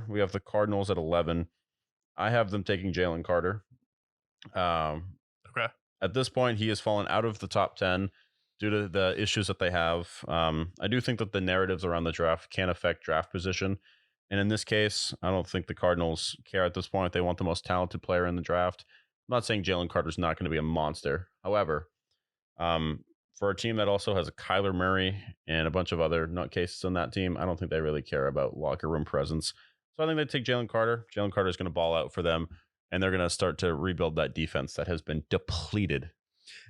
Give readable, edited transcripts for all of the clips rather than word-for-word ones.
we have the Cardinals at 11. I have them taking Jalen Carter. Um, Okay. at this point, he has fallen out of the top 10 due to the issues that they have. I do think that the narratives around the draft can affect draft position. And in this case, I don't think the Cardinals care at this point. They want the most talented player in the draft. I'm not saying Jalen Carter's not going to be a monster. However, um, for a team that also has a Kyler Murray and a bunch of other nutcases on that team, I don't think they really care about locker room presence. So I think they take Jalen Carter. Jalen Carter is going to ball out for them, and they're going to start to rebuild that defense that has been depleted.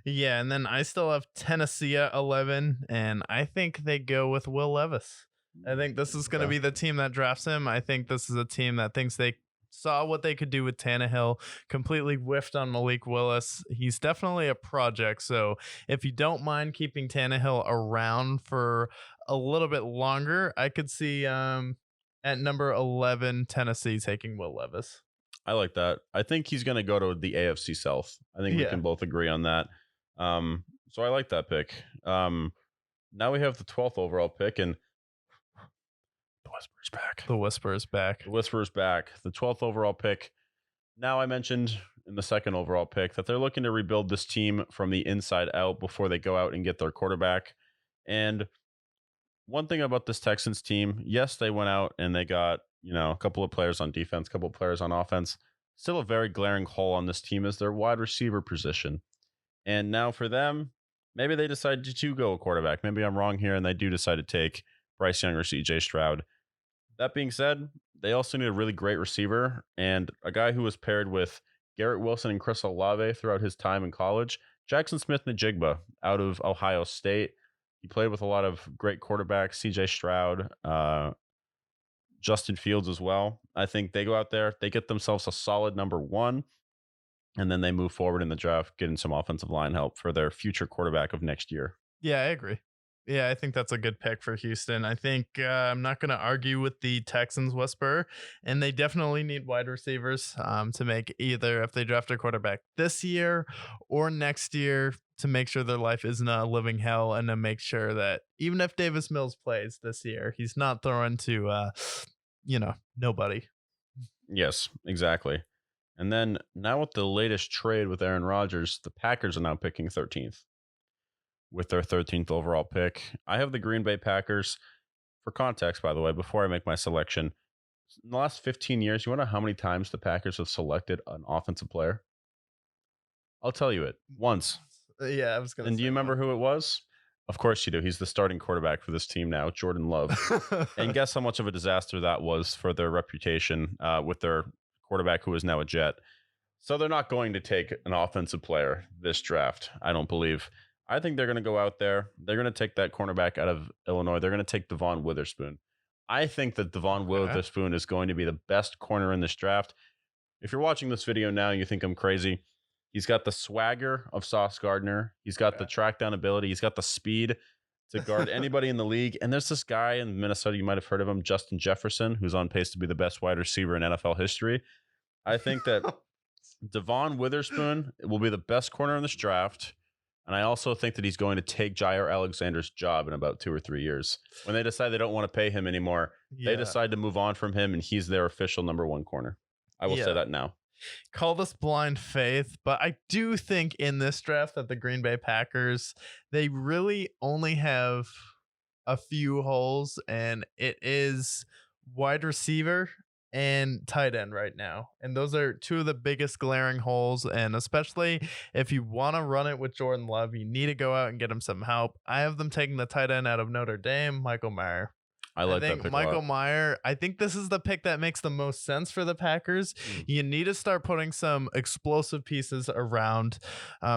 Yeah, and then I still have Tennessee at 11, and I think they go with Will Levis. I think this is going to Okay. be the team that drafts him. I think this is a team that thinks they saw what they could do with Tannehill, completely whiffed on Malik Willis. He's definitely a project. So if you don't mind keeping Tannehill around for a little bit longer, I could see at number 11, Tennessee taking Will Levis. I like that. I think he's going to go to the AFC South. I think we Yeah. can both agree on that. So I like that pick. Now we have the 12th overall pick, and the Whisper's back. The whisper is back. The Whisper's back. The 12th overall pick. Now, I mentioned in the second overall pick that they're looking to rebuild this team from the inside out before they go out and get their quarterback. And one thing about this Texans team, yes, they went out and they got, a couple of players on defense, a couple of players on offense. Still a very glaring hole on this team is their wide receiver position. And now for them, maybe they decided to go a quarterback. Maybe I'm wrong here and they do decide to take Bryce Young or CJ Stroud. That being said, they also need a really great receiver and a guy who was paired with Garrett Wilson and Chris Olave throughout his time in college. Jackson Smith-Njigba out of Ohio State. He played with a lot of great quarterbacks, CJ Stroud, Justin Fields as well. I think they go out there, they get themselves a solid number one, and then they move forward in the draft, getting some offensive line help for their future quarterback of next year. Yeah, I agree. Yeah, I think that's a good pick for Houston. I think I'm not going to argue with the Texans whisper, and they definitely need wide receivers to make either if they draft a quarterback this year or next year to make sure their life isn't a living hell, and to make sure that even if Davis Mills plays this year, he's not throwing to, nobody. Yes, exactly. And then now with the latest trade with Aaron Rodgers, the Packers are now picking 13th with their 13th overall pick. I have the Green Bay Packers. For context, by the way, before I make my selection, in the last 15 years, you want to know how many times the Packers have selected an offensive player? I'll tell you it once. Yeah, I was going to And say do you remember who it was? Of course you do. He's the starting quarterback for this team now, Jordan Love. And guess how much of a disaster that was for their reputation with their quarterback who is now a Jet. So they're not going to take an offensive player this draft, I don't believe. I think they're going to go out there. They're going to take that cornerback out of Illinois. They're going to take Devon Witherspoon. I think that Devon Witherspoon is going to be the best corner in this draft. If you're watching this video now and you think I'm crazy, he's got the swagger of Sauce Gardner. He's got the track down ability. He's got the speed to guard anybody in the league. And there's this guy in Minnesota, you might have heard of him, Justin Jefferson, who's on pace to be the best wide receiver in NFL history. I think that Devon Witherspoon will be the best corner in this draft. And I also think that he's going to take Jair Alexander's job in about 2 or 3 years. When they decide they don't want to pay him anymore, they decide to move on from him, and he's their official number one corner. I will say that now. Call this blind faith, but I do think in this draft that the Green Bay Packers, they really only have a few holes, and it is wide receiver and tight end right now. And those are two of the biggest glaring holes. And especially if you want to run it with Jordan Love, you need to go out and get him some help. I have them taking the tight end out of Notre Dame, Michael Mayer. I like think that pick Michael a lot. Mayer, I think this is the pick that makes the most sense for the Packers. You need to start putting some explosive pieces around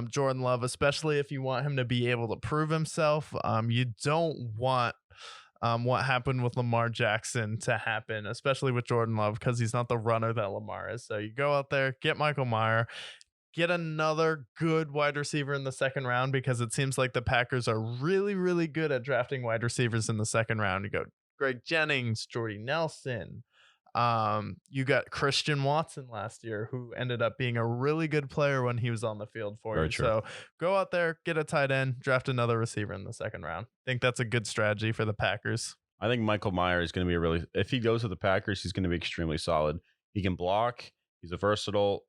Jordan Love, especially if you want him to be able to prove himself. You don't want what happened with Lamar Jackson to happen, especially with Jordan Love, because he's not the runner that Lamar is. So you go out there, get Michael Mayer, get another good wide receiver in the second round, because it seems like the Packers are really, really good at drafting wide receivers in the second round. You go Greg Jennings, Jordy Nelson. You got Christian Watson last year, who ended up being a really good player when he was on the field for you. So go out there, get a tight end, draft another receiver in the second round. I think that's a good strategy for the Packers. I think Michael Meyer is going to be a really, if he goes to the Packers, he's going to be extremely solid. He can block. He's a versatile,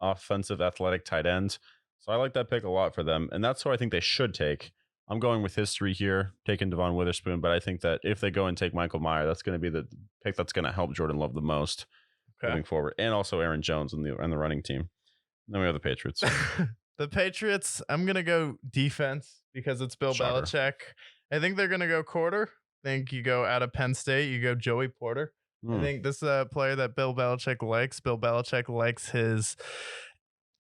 offensive, athletic tight end. So I like that pick a lot for them, and that's who I think they should take. I'm going with history here, taking Devon Witherspoon, but I think that if they go and take Michael Meyer, that's going to be the pick that's going to help Jordan Love the most Okay. moving forward, and also Aaron Jones and the running team. Then we have the Patriots. The Patriots, I'm gonna go defense because it's Bill Shocker. Belichick. I think they're gonna go quarter. I think you go out of Penn State, you go Joey Porter. I Hmm. think this is a player that Bill Belichick likes. Bill Belichick likes his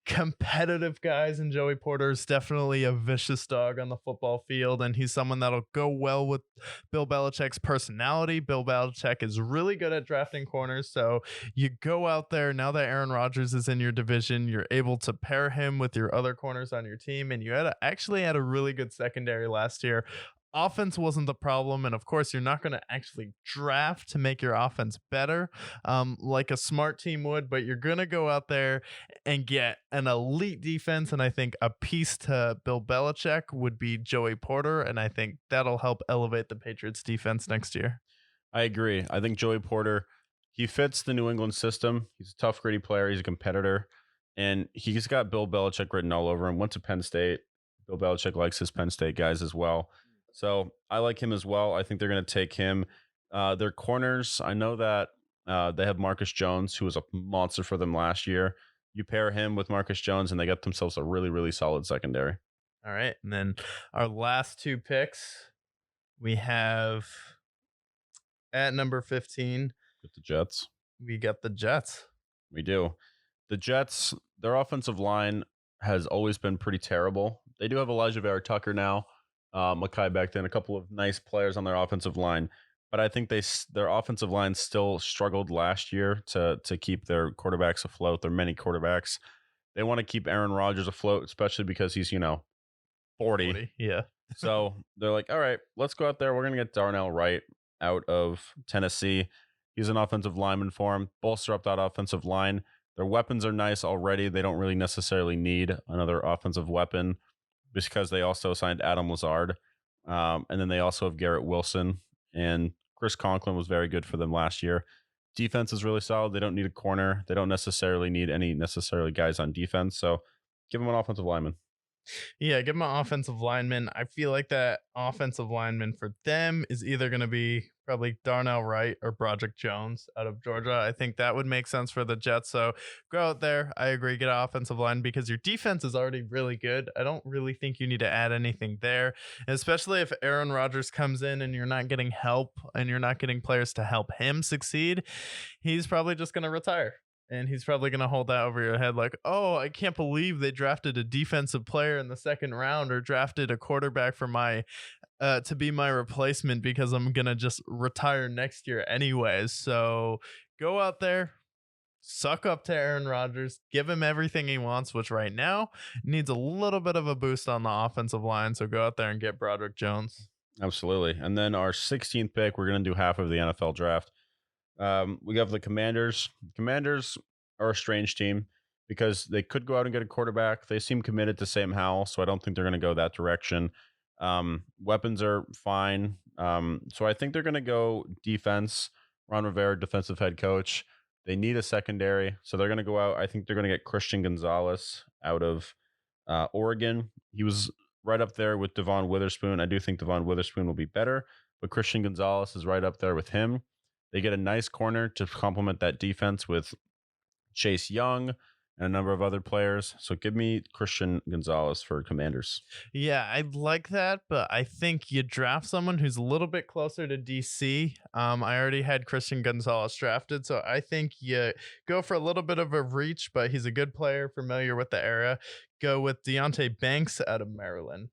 competitive guys, and Joey Porter is definitely a vicious dog on the football field, and he's someone that'll go well with Bill Belichick's personality. Bill Belichick is really good at drafting corners, so you go out there now that Aaron Rodgers is in your division, you're able to pair him with your other corners on your team, and you actually had a really good secondary last year. Offense wasn't the problem, and of course, you're not going to actually draft to make your offense better, like a smart team would, but you're going to go out there and get an elite defense. And I think a piece to Bill Belichick would be Joey Porter. And I think that'll help elevate the Patriots defense next year. I agree. I think Joey Porter, he fits the New England system. He's a tough, gritty player. He's a competitor, and he's got Bill Belichick written all over him. Went to Penn State. Bill Belichick likes his Penn State guys as well. So I like him as well. I think they're going to take him. Their corners, I know that they have Marcus Jones, who was a monster for them last year. You pair him with Marcus Jones, and they got themselves a really, really solid secondary. All right. And then our last two picks, we have at number 15, With the Jets, we got the Jets. we do. The Jets, their offensive line has always been pretty terrible. They do have Elijah Vera Tucker now, Makai Becton, a couple of nice players on their offensive line, but I think their offensive line still struggled last year to keep their quarterbacks afloat. Their many quarterbacks. They want to keep Aaron Rodgers afloat, especially because he's 40. 40. Yeah. So they're like, all right, let's go out there. We're gonna get Darnell Wright out of Tennessee. He's an offensive lineman for him. Bolster up that offensive line. Their weapons are nice already. They don't really necessarily need another offensive weapon because they also signed Adam Lazard. And then they also have Garrett Wilson. And Chris Conklin was very good for them last year. Defense is really solid. They don't need a corner. They don't necessarily need any necessarily guys on defense. So give them an offensive lineman. Yeah, give them an offensive lineman. I feel like that offensive lineman for them is either going to be probably Darnell Wright or Broderick Jones out of Georgia. I think that would make sense for the Jets. So go out there. I agree. Get an offensive line because your defense is already really good. I don't really think you need to add anything there, and especially if Aaron Rodgers comes in and you're not getting help and you're not getting players to help him succeed. He's probably just going to retire. And he's probably going to hold that over your head like, oh, I can't believe they drafted a defensive player in the second round or drafted a quarterback for my to be my replacement because I'm going to just retire next year anyways. So go out there, suck up to Aaron Rodgers, give him everything he wants, which right now needs a little bit of a boost on the offensive line. So go out there and get Broderick Jones. Absolutely. And then our 16th pick, we're going to do half of the NFL draft. We have the Commanders. Commanders are a strange team because they could go out and get a quarterback. They seem committed to Sam Howell, so I don't think they're going to go that direction. Weapons are fine. So I think they're going to go defense. Ron Rivera, defensive head coach. They need a secondary, so they're going to go out. I think they're going to get Christian Gonzalez out of Oregon. He was right up there with Devon Witherspoon. I do think Devon Witherspoon will be better, but Christian Gonzalez is right up there with him. They get a nice corner to complement that defense with Chase Young and a number of other players. So give me Christian Gonzalez for Commanders. Yeah, I like that, but I think you draft someone who's a little bit closer to DC. I already had Christian Gonzalez drafted, so I think you go for a little bit of a reach, but he's a good player, familiar with the era. Go with Deontay Banks out of Maryland.